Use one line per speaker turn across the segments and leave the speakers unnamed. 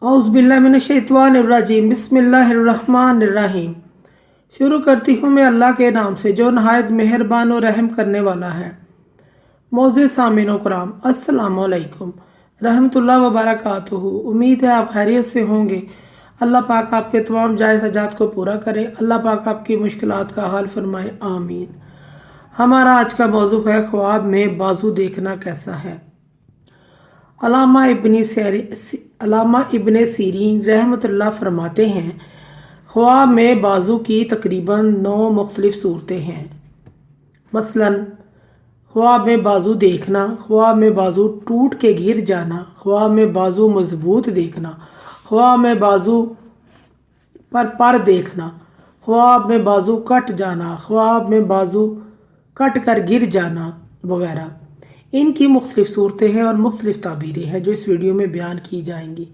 औज़ुबिल्लाहिमिनश्शैतानिर्रजीम बिस्मिल्लाहिर्रहमानिर्रहीम। शुरू करती हूँ मैं अल्लाह के नाम से जो नहायत मेहरबान और रहम करने वाला है। मोअज़्ज़िज़ सामीन कराम, अस्सलामु अलैकुम रहमतुल्लाहि व बरकातुहू। उम्मीद है आप खैरियत से होंगे। अल्लाह पाक आपके तमाम जायज़ हजात को पूरा करे। अल्लाह पाक आपकी मुश्किलात का हल फरमाए, आमीन। हमारा आज का मौजू है ख्वाब में बाजू देखना कैसा है। अल्लामा इब्ने सीरीन रहमतुल्लाह फरमाते हैं, ख्वाब में बाजू की तकरीबन 9 मुख्तलिफ सूरतें हैं। मसलन ख्वाब में बाजू देखना, ख्वाब में बाजू टूट के गिर जाना, ख्वाब में बाजू मजबूत देखना, ख्वाब में बाजू पर देखना, ख्वाब में बाजू कट जाना, ख्वाब में बाजू कट कर गिर जाना वगैरह। इनकी मुख्तलिफ सूरतें हैं और मुख्तलिफ ताबीरें हैं जो इस वीडियो में बयान की जाएंगी।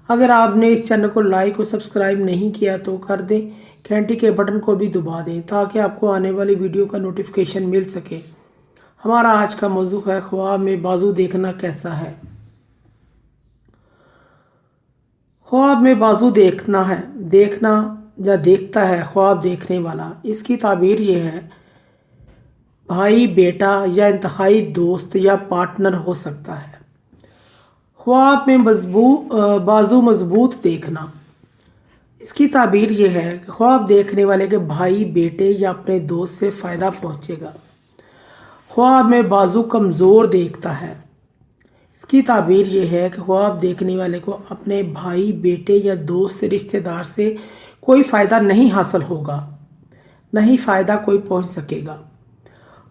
अगर आपने इस चैनल को लाइक और सब्सक्राइब नहीं किया तो कर दें, घंटी के बटन को भी दबा दें ताकि आपको आने वाली वीडियो का नोटिफिकेशन मिल सके। हमारा आज का मौजू है ख्वाब में बाजू देखना कैसा है। ख्वाब में बाजू देखना है, देखना या देखता है ख्वाब देखने वाला। इसकी ताबीर ये है, भाई, बेटा या इंतहाई दोस्त या पार्टनर हो सकता है। ख्वाब में बाजू मजबूत देखना, इसकी ताबीर ये है कि ख्वाब देखने वाले के भाई, बेटे या अपने दोस्त से फ़ायदा पहुंचेगा। ख्वाब में बाजू कमज़ोर देखता है, इसकी ताबीर ये है कि ख्वाब देखने वाले को अपने भाई, बेटे या दोस्त से, रिश्तेदार से कोई फ़ायदा नहीं हासिल होगा, नहीं फ़ायदा कोई पहुंच सकेगा।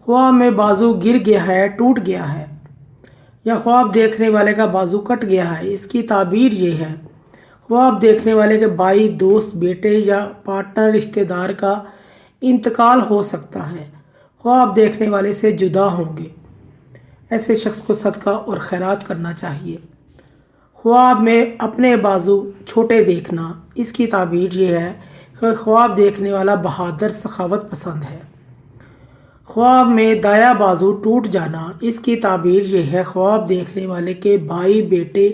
ख्वाब में बाजू गिर गया है, टूट गया है, या ख्वाब देखने वाले का बाजू कट गया है। इसकी ताबीर ये है, ख्वाब देखने वाले के भाई, दोस्त, बेटे या पार्टनर, रिश्तेदार का इंतकाल हो सकता है। ख्वाब देखने वाले से जुदा होंगे। ऐसे शख्स को सदका और खैरात करना चाहिए। ख्वाब में अपने बाजू छोटे देखना, इसकी ताबीर ये है कि ख्वाब देखने वाला बहादुर, सखावत पसंद है। ख्वाब में दाया बाजू टूट जाना, इसकी ताबीर ये है, ख्वाब देखने वाले के भाई, बेटे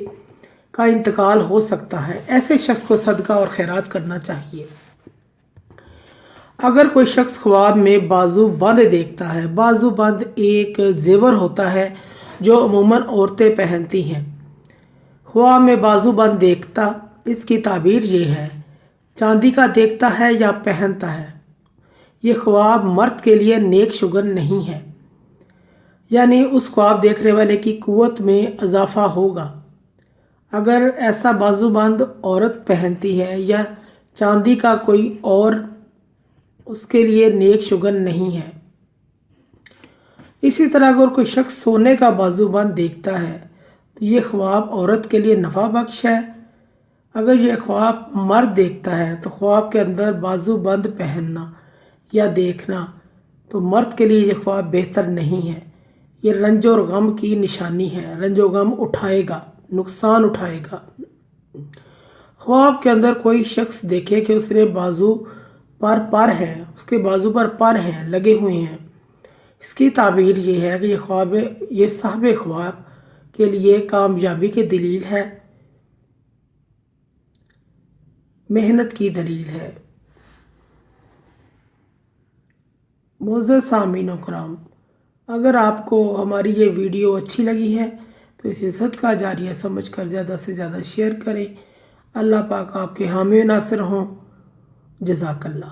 का इंतकाल हो सकता है। ऐसे शख्स को सदका और खैरात करना चाहिए। अगर कोई शख्स ख्वाब में बाजू बंद देखता है, बाजू बंद एक जेवर होता है जो अमूमन औरतें पहनती हैं। ख्वाब में बाजू बंद देखता, इसकी ताबीर ये है, चांदी का देखता है या पहनता है। ये ख्वाब मर्द के लिए नेक शुगन नहीं है, यानी उस ख्वाब देखने वाले की कुव्वत में इजाफा होगा। अगर ऐसा बाजूबंद औरत पहनती है या चांदी का कोई और, उसके लिए नेक शुगन नहीं है। इसी तरह अगर कोई शख्स सोने का बाजूबंद देखता है तो ये ख्वाब औरत के लिए नफ़ा बख्श है। अगर ये ख्वाब मर्द देखता है तो ख्वाब के अंदर बाजूबंद पहनना या देखना तो मर्द के लिए ये ख्वाब बेहतर नहीं है। ये रंज और गम की निशानी है, रंज और गम उठाएगा, नुकसान उठाएगा। ख्वाब के अंदर कोई शख्स देखे कि उसने बाजू पर हैं, उसके बाजू पर हैं, लगे हुए हैं। इसकी ताबीर ये है कि ये साहब ख्वाब के लिए कामयाबी की दलील है, मेहनत की दलील है। मोअज़्ज़िज़ सामीन कराम, अगर आपको हमारी ये वीडियो अच्छी लगी है तो इसे सदका जारिया समझ कर ज़्यादा से ज़्यादा शेयर करें। अल्लाह पाक आपके हामी नासिर हों। जज़ाकल्लाह।